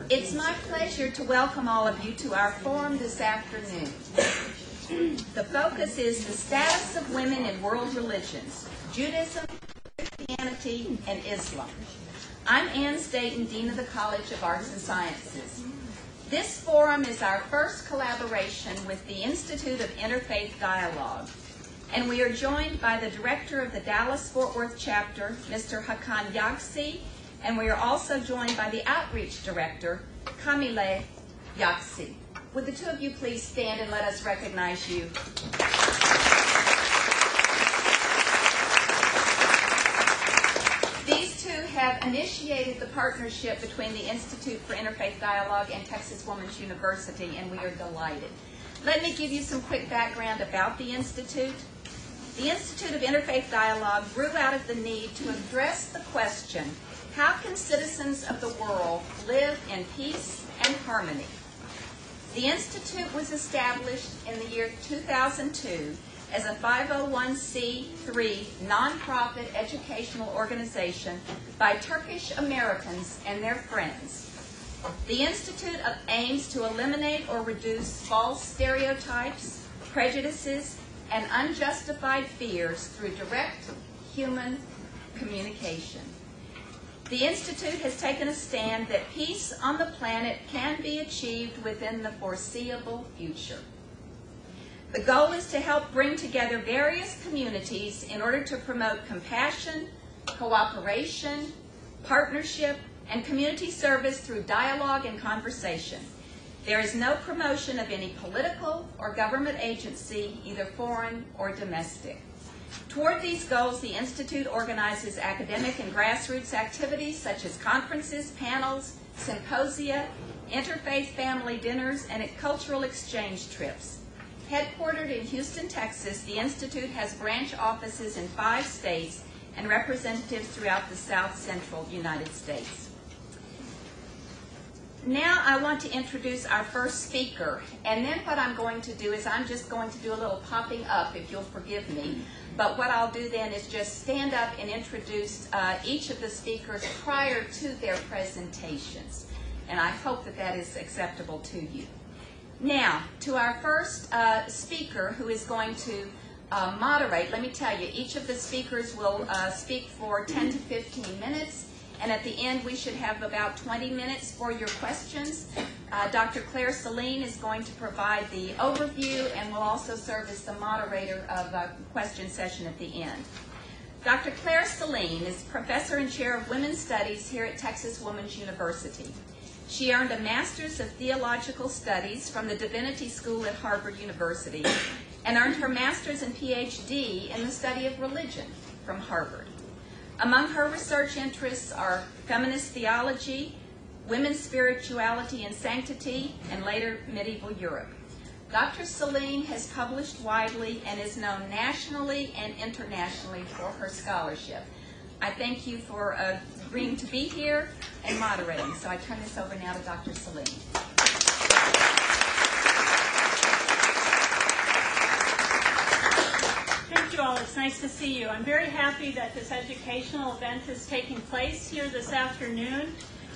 It's my pleasure to welcome all of you to our forum this afternoon. The focus is the status of women in world religions, Judaism, Christianity, and Islam. I'm Ann Staten, Dean of the College of Arts and Sciences. This forum is our first collaboration with the Institute of Interfaith Dialog, and we are joined by the director of the Dallas-Fort Worth chapter, Mr. Hakan Yaksi, and we are also joined by the outreach director, Camille Yaksi. Would the two of you please stand and let us recognize you? These two have initiated the partnership between the Institute for Interfaith Dialogue and Texas Women's University, and we are delighted. Let me give you some quick background about the Institute. The Institute of Interfaith Dialogue grew out of the need to address the question, how can citizens of the world live in peace and harmony? The Institute was established in the year 2002 as a 501c3 nonprofit educational organization by Turkish Americans and their friends. The Institute aims to eliminate or reduce false stereotypes, prejudices, and unjustified fears through direct human communication. The Institute has taken a stand that peace on the planet can be achieved within the foreseeable future. The goal is to help bring together various communities in order to promote compassion, cooperation, partnership, and community service through dialogue and conversation. There is no promotion of any political or government agency, either foreign or domestic. Toward these goals, the Institute organizes academic and grassroots activities such as conferences, panels, symposia, interfaith family dinners, and cultural exchange trips. Headquartered in Houston, Texas, the Institute has branch offices in 5 states and representatives throughout the South Central United States. Now I want to introduce our first speaker, and then what I'm going to do is I'm just going to do a little popping up, if you'll forgive me. But what I'll do then is just stand up and introduce each of the speakers prior to their presentations. And I hope that that is acceptable to you. Now, to our first speaker who is going to moderate, let me tell you, each of the speakers will speak for 10 to 15 minutes. And at the end, we should have about 20 minutes for your questions. Dr. Claire Sahlin is going to provide the overview and will also serve as the moderator of a question session at the end. Dr. Claire Sahlin is professor and chair of women's studies here at Texas Women's University. She earned a master's of theological studies from the Divinity School at Harvard University and earned her master's and PhD in the study of religion from Harvard. Among her research interests are feminist theology, women's spirituality and sanctity, and later medieval Europe. Dr. Sahlin has published widely and is known nationally and internationally for her scholarship. I thank you for agreeing to be here and moderating. So I turn this over now to Dr. Sahlin. Thank you all. It's nice to see you. I'm very happy that this educational event is taking place here this afternoon.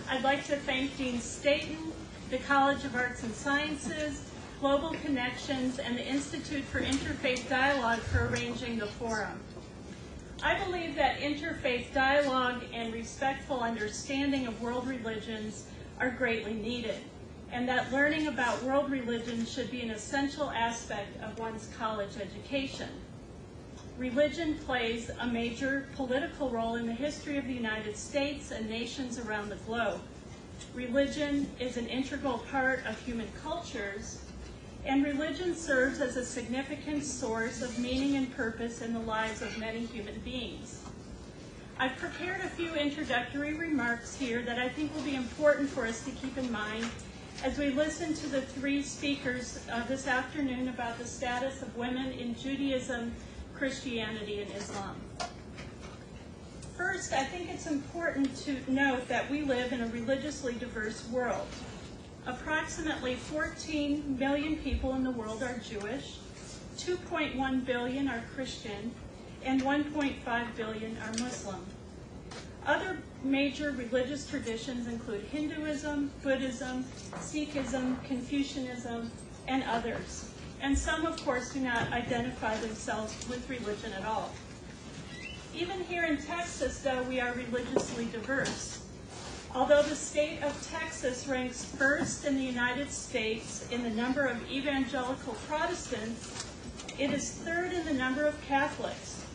I'd like to thank Dean Staten, the College of Arts and Sciences, Global Connections, and the Institute for Interfaith Dialogue for arranging the forum. I believe that interfaith dialogue and respectful understanding of world religions are greatly needed, and that learning about world religions should be an essential aspect of one's college education. Religion plays a major political role in the history of the United States and nations around the globe. Religion is an integral part of human cultures, and religion serves as a significant source of meaning and purpose in the lives of many human beings. I've prepared a few introductory remarks here that I think will be important for us to keep in mind as we listen to the 3 speakers this afternoon about the status of women in Judaism, Christianity, and Islam. First, I think it's important to note that we live in a religiously diverse world. Approximately 14 million people in the world are Jewish, 2.1 billion are Christian, and 1.5 billion are Muslim. Other major religious traditions include Hinduism, Buddhism, Sikhism, Confucianism, and others. And some, of course, do not identify themselves with religion at all. Even here in Texas, though, we are religiously diverse. Although the state of Texas ranks first in the United States in the number of evangelical Protestants, it is third in the number of Catholics,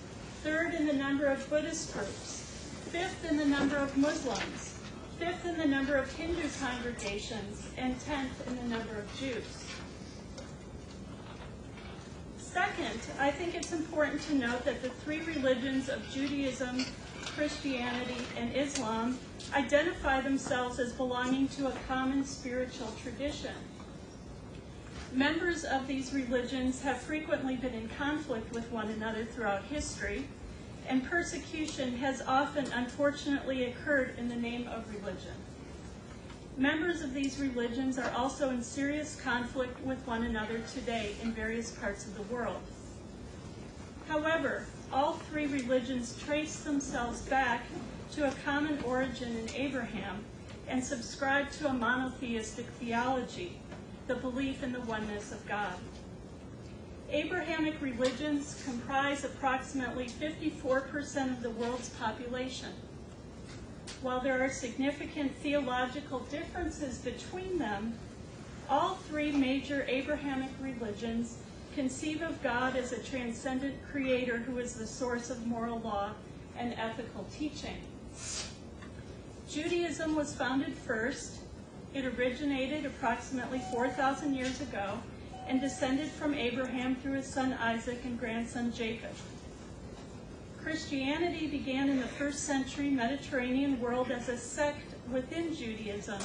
third in the number of Buddhist groups, fifth in the number of Muslims, fifth in the number of Hindu congregations, and 10th in the number of Jews. Second, I think it's important to note that the three religions of Judaism, Christianity, and Islam identify themselves as belonging to a common spiritual tradition. Members of these religions have frequently been in conflict with one another throughout history, and persecution has often, unfortunately, occurred in the name of religion. Members of these religions are also in serious conflict with one another today in various parts of the world. However, all three religions trace themselves back to a common origin in Abraham and subscribe to a monotheistic theology, the belief in the oneness of God. Abrahamic religions comprise approximately 54% of the world's population. While there are significant theological differences between them, all three major Abrahamic religions conceive of God as a transcendent creator who is the source of moral law and ethical teaching. Judaism was founded first. It originated approximately 4,000 years ago and descended from Abraham through his son Isaac and grandson Jacob. Christianity began in the first century Mediterranean world as a sect within Judaism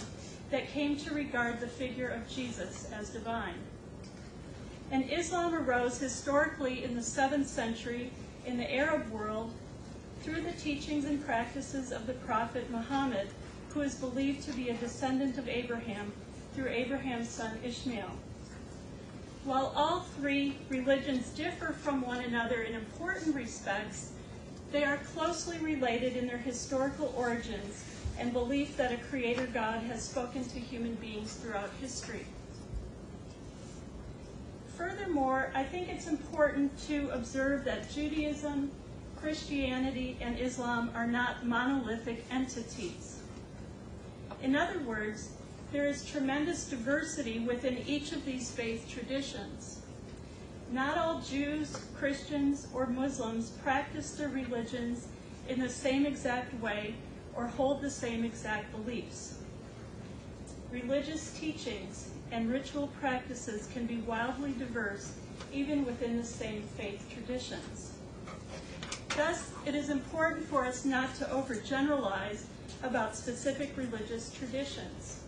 that came to regard the figure of Jesus as divine. And Islam arose historically in the 7th century in the Arab world through the teachings and practices of the prophet Muhammad, who is believed to be a descendant of Abraham through Abraham's son Ishmael. While all three religions differ from one another in important respects, they are closely related in their historical origins and belief that a creator God has spoken to human beings throughout history. Furthermore, I think it's important to observe that Judaism, Christianity, and Islam are not monolithic entities. In other words, there is tremendous diversity within each of these faith traditions. Not all Jews, Christians, or Muslims practice their religions in the same exact way or hold the same exact beliefs. Religious teachings and ritual practices can be wildly diverse even within the same faith traditions. Thus, it is important for us not to overgeneralize about specific religious traditions.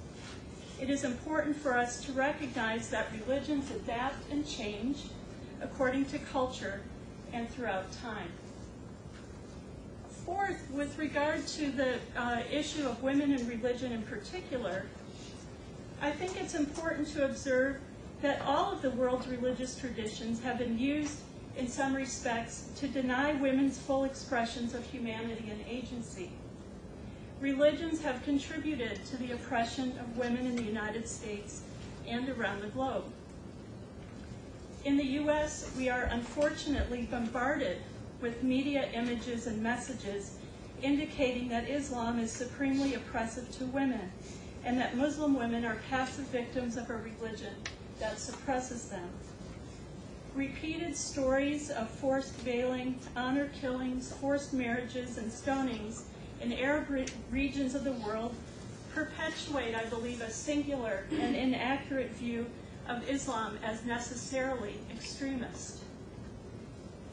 It is important for us to recognize that religions adapt and change according to culture and throughout time. Fourth, with regard to the issue of women in religion in particular, I think it's important to observe that all of the world's religious traditions have been used in some respects to deny women's full expressions of humanity and agency. Religions have contributed to the oppression of women in the United States and around the globe. In the U.S., we are unfortunately bombarded with media images and messages indicating that Islam is supremely oppressive to women and that Muslim women are passive victims of a religion that suppresses them. Repeated stories of forced veiling, honor killings, forced marriages, and stonings in Arab regions of the world perpetuate, I believe, a singular and inaccurate view of Islam as necessarily extremist.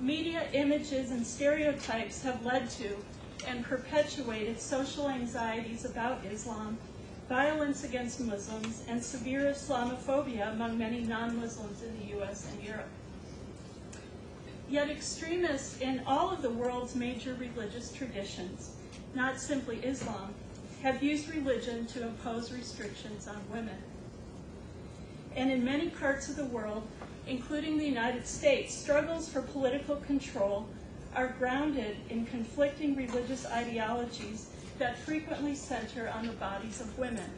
Media images and stereotypes have led to and perpetuated social anxieties about Islam, violence against Muslims, and severe Islamophobia among many non-Muslims in the U.S. and Europe. Yet extremists in all of the world's major religious traditions, not simply Islam, have used religion to impose restrictions on women. And in many parts of the world, including the United States, struggles for political control are grounded in conflicting religious ideologies that frequently center on the bodies of women.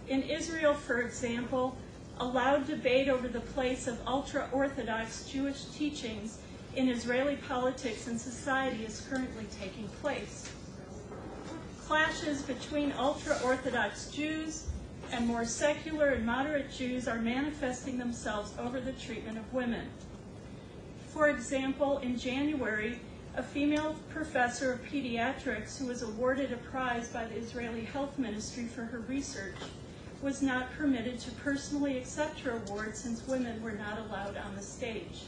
In Israel, for example, a loud debate over the place of ultra-Orthodox Jewish teachings in Israeli politics and society is currently taking place. Clashes between ultra-Orthodox Jews and more secular and moderate Jews are manifesting themselves over the treatment of women. For example, in January, a female professor of pediatrics who was awarded a prize by the Israeli Health Ministry for her research was not permitted to personally accept her award since women were not allowed on the stage.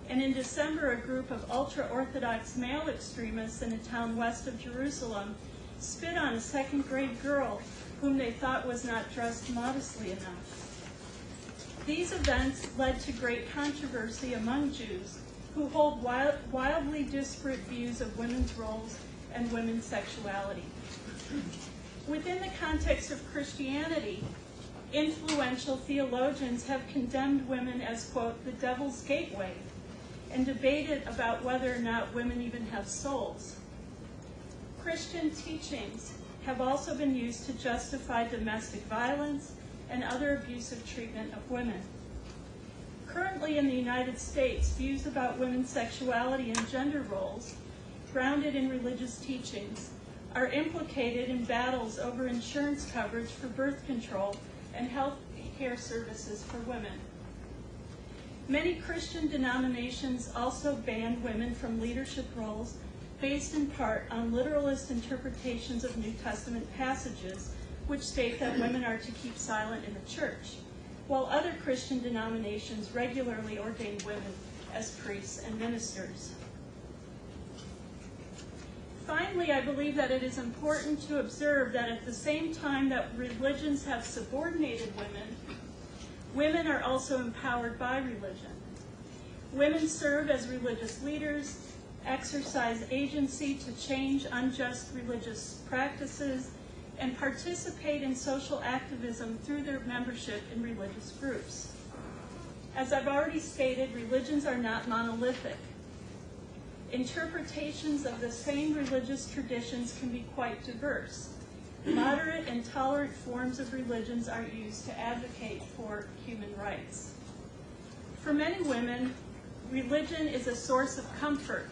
And in December, a group of ultra-Orthodox male extremists in a town west of Jerusalem spit on a second-grade girl whom they thought was not dressed modestly enough. These events led to great controversy among Jews who hold wildly disparate views of women's roles and women's sexuality. Within the context of Christianity, influential theologians have condemned women as, quote, the devil's gateway, and debated about whether or not women even have souls. Christian teachings have also been used to justify domestic violence and other abusive treatment of women. Currently in the United States, views about women's sexuality and gender roles, grounded in religious teachings, are implicated in battles over insurance coverage for birth control and health care services for women. Many Christian denominations also ban women from leadership roles based in part on literalist interpretations of New Testament passages which state that women are to keep silent in the church, while other Christian denominations regularly ordain women as priests and ministers. Finally, I believe that it is important to observe that at the same time that religions have subordinated women, women are also empowered by religion. Women serve as religious leaders, exercise agency to change unjust religious practices, and participate in social activism through their membership in religious groups. As I've already stated, religions are not monolithic. Interpretations of the same religious traditions can be quite diverse. Moderate and tolerant forms of religions are used to advocate for human rights. For many women, religion is a source of comfort,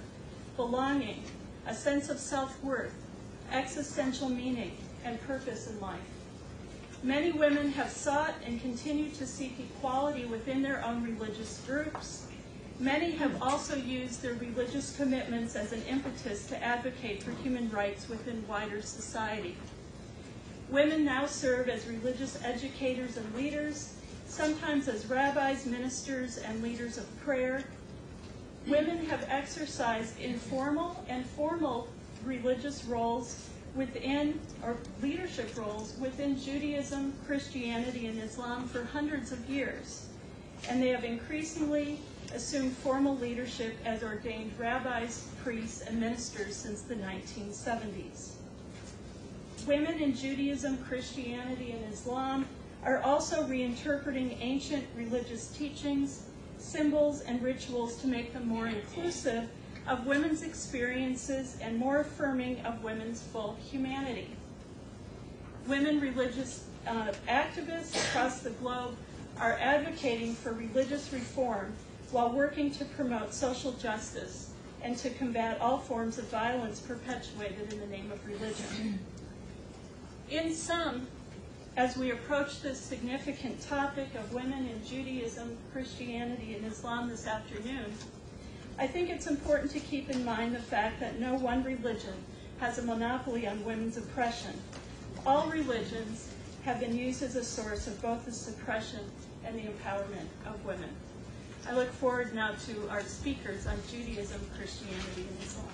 belonging, a sense of self-worth, existential meaning, and purpose in life. Many women have sought and continue to seek equality within their own religious groups. Many have also used their religious commitments as an impetus to advocate for human rights within wider society. Women now serve as religious educators and leaders, sometimes as rabbis, ministers, and leaders of prayer. Women have exercised informal and formal religious roles within, or leadership roles within Judaism, Christianity, and Islam for hundreds of years, and they have increasingly assumed formal leadership as ordained rabbis, priests, and ministers since the 1970s. Women in Judaism, Christianity, and Islam are also reinterpreting ancient religious teachings, symbols, and rituals to make them more inclusive of women's experiences and more affirming of women's full humanity. Women religious activists across the globe are advocating for religious reform while working to promote social justice and to combat all forms of violence perpetuated in the name of religion. In sum, as we approach this significant topic of women in Judaism, Christianity, and Islam this afternoon, I think it's important to keep in mind the fact that no one religion has a monopoly on women's oppression. All religions have been used as a source of both the suppression and the empowerment of women. I look forward now to our speakers on Judaism, Christianity, and Islam.